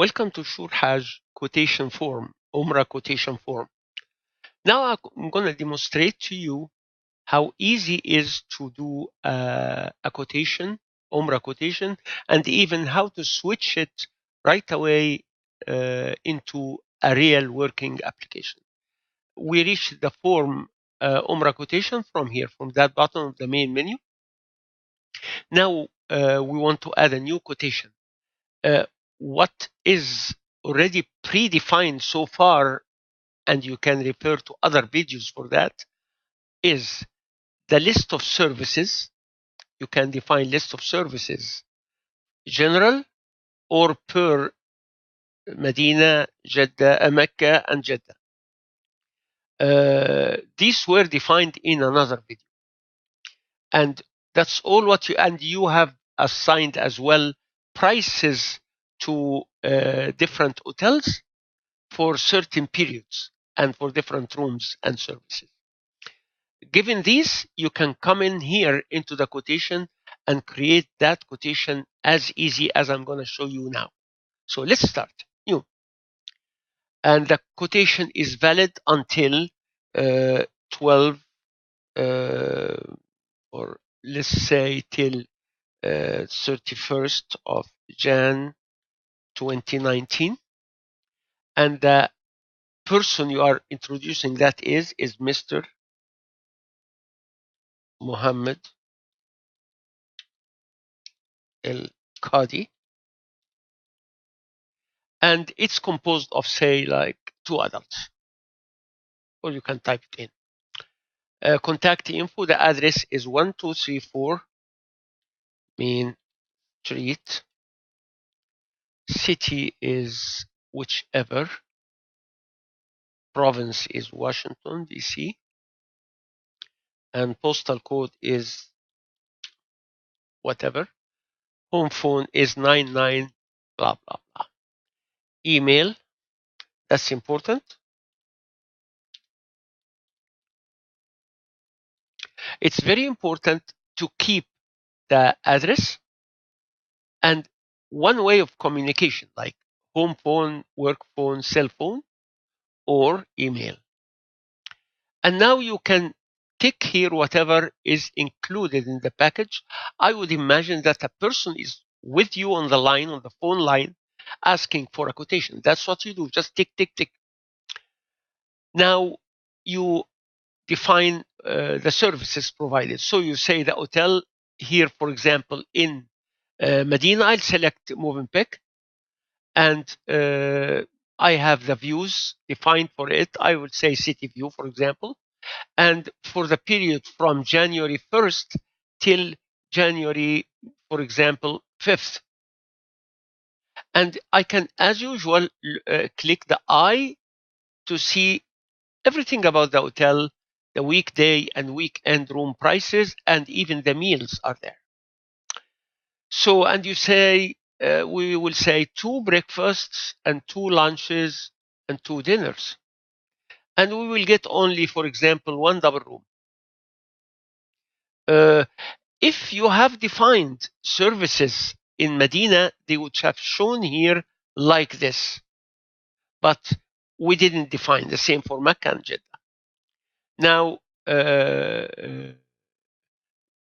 Welcome to Surehajj quotation form, Umrah quotation form. Now I'm going to demonstrate to you how easy it is to do a quotation, Umrah quotation, and even how to switch it right away into a real working application. We reach the form Umrah quotation from here, from that button of the main menu. Now we want to add a new quotation. What is already predefined so far, and you can refer to other videos for that, is the list of services. You can define list of services, general or per Medina, Jeddah, Mecca, and Jeddah. These were defined in another video. And that's all what you have assigned as well prices to different hotels for certain periods and for different rooms and services. Given these, you can come in here into the quotation and create that quotation as easy as I'm going to show you now. So let's start new. And the quotation is valid until 12 or let's say till 31st of Jan 2019. And the person you are introducing that is Mr. Muhammad El Qadi. And it's composed of, say, like 2 adults. Or you can type it in. Contact info, the address is 1234 Main Street. City is whichever. Province is Washington, D.C. And postal code is whatever. Home phone is 99 blah, blah, blah. Email, that's important. It's very important to keep the address and one way of communication, like home phone, work phone, cell phone, or email. And now you can tick here whatever is included in the package. I would imagine that a person is with you on the line, on the phone line, asking for a quotation. That's what you do. Just tick, tick, tick. Now you define the services provided. So you say the hotel here, for example, in Medina, I'll select Movenpick, and I have the views defined for it. I would say city view, for example. And for the period from January 1st till January, for example, 5th. And I can, as usual, click the I to see everything about the hotel, the weekday and weekend room prices, and even the meals are there. So, and you say, we will say 2 breakfasts and 2 lunches and 2 dinners. And we will get only, for example, 1 double room. If you have defined services in Medina, they would have shown here like this. But we didn't define the same for Mecca and Jeddah. Now,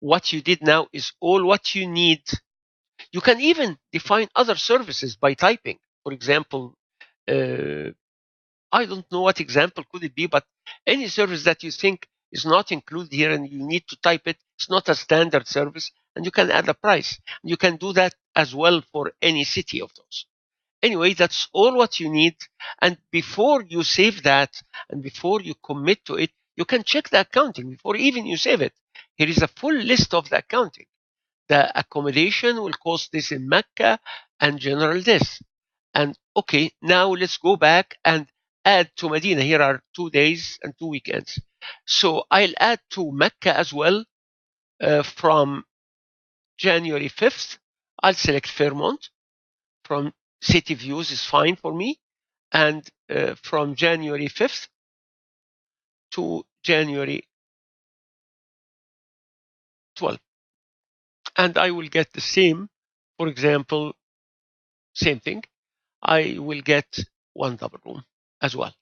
what you did now is all what you need. You can even define other services by typing. For example, I don't know what example could it be, but any service that you think is not included here and you need to type it, it's not a standard service, and you can add a price. You can do that as well for any city of those. Anyway, that's all what you need. And before you save that and before you commit to it, you can check the accounting before even you save it. Here is a full list of the accounting. The accommodation will cost this in Mecca and general this. And okay, now let's go back and add to Medina. Here are 2 days and 2 weekends. So I'll add to Mecca as well from January 5th. I'll select Fairmont. From city views is fine for me. And from January 5th to January 12th. And I will get the same, for example, same thing. I will get one double room as well.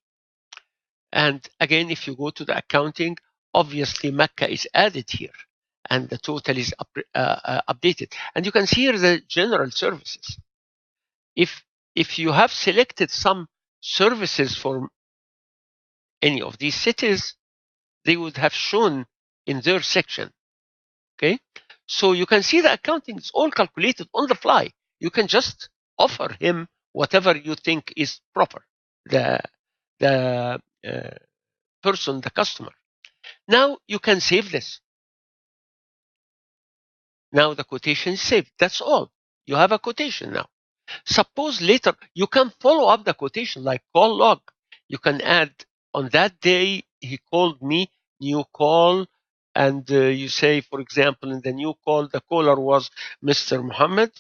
And again, if you go to the accounting, obviously Mecca is added here and the total is updated. And you can see here the general services. If you have selected some services for any of these cities, they would have shown in their section. Okay, so you can see the accounting is all calculated on the fly. You can just offer him whatever you think is proper. The person, the customer. Now you can save this. Now the quotation is saved. That's all. You have a quotation now. Suppose later you can follow up the quotation like call log. You can add on that day he called me, new call, and you say, for example, in the new call, the caller was Mr. Muhammad,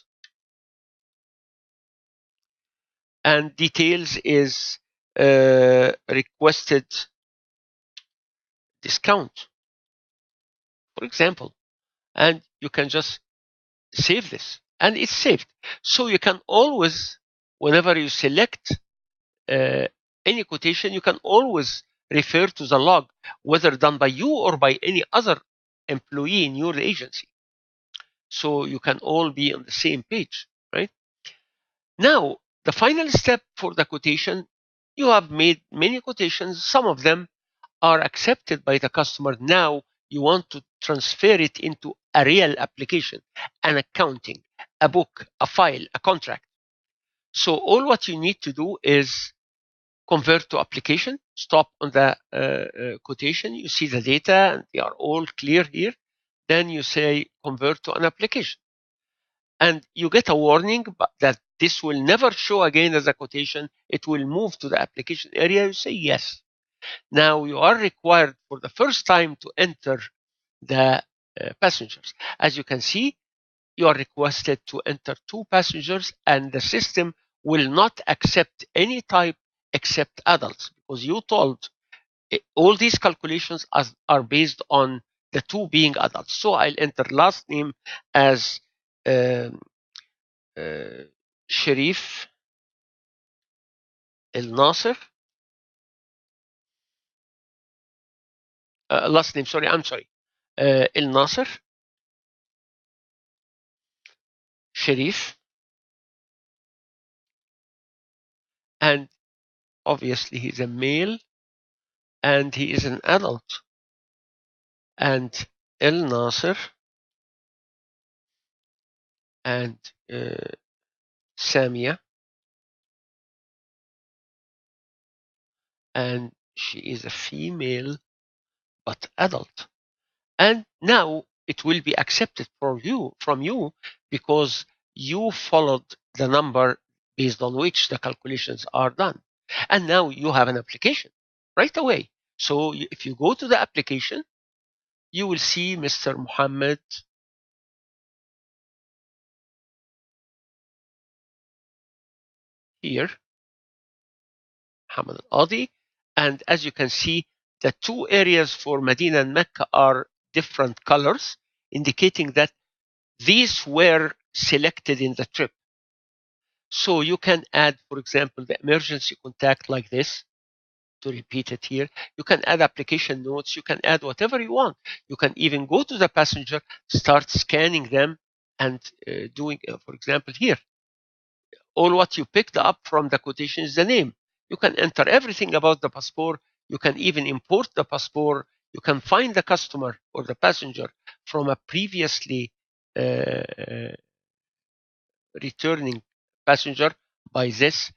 and details is requested discount, for example, and you can just save this, and it's saved. So you can always, whenever you select uh, any quotation, you can always refer to the log, whether done by you or by any other employee in your agency. So you can all be on the same page, right? Now, the final step for the quotation, you have made many quotations. Some of them are accepted by the customer. Now you want to transfer it into a real application, an accounting, a book, a file, a contract. So all what you need to do is convert to application, stop on the quotation, you see the data and they are all clear here. Then you say convert to an application. And you get a warning that this will never show again as a quotation. It will move to the application area. You say yes. Now you are required for the first time to enter the passengers. As you can see, you are requested to enter 2 passengers and the system will not accept any type except adults, because you told all these calculations are based on the 2 being adults. So I'll enter last name as um, Sharif El Nasser. Last name, sorry, I'm sorry. El Nasser Sharif. And obviously he's a male and he is an adult. And El Nasser and Samia, and she is a female but adult. And now it will be accepted from you because you followed the number based on which the calculations are done. And now you have an application right away. So if you go to the application, you will see Mr. Muhammad here, Muhammad Al-Adi. And as you can see, the 2 areas for Medina and Mecca are different colors, indicating that these were selected in the trip. So you can add, for example, the emergency contact like this, to repeat it here. You can add application notes. You can add whatever you want. You can even go to the passenger, start scanning them and doing, for example, here, all what you picked up from the quotation is the name. You can enter everything about the passport. You can even import the passport. You can find the customer or the passenger from a previously returning passenger by this.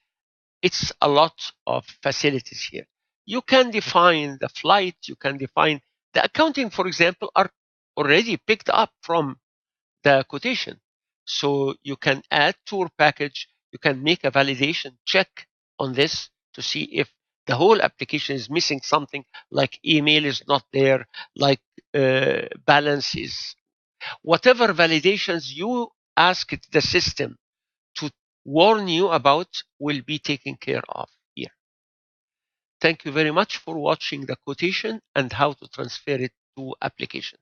It's a lot of facilities here. You can define the flight, you can define the accounting, for example, are already picked up from the quotation. So you can add tour package, you can make a validation check on this to see if the whole application is missing something, like email is not there, like balance is, whatever validations you asked the system to warn you about will be taken care of here. Thank you very much for watching the quotation and how to transfer it to application.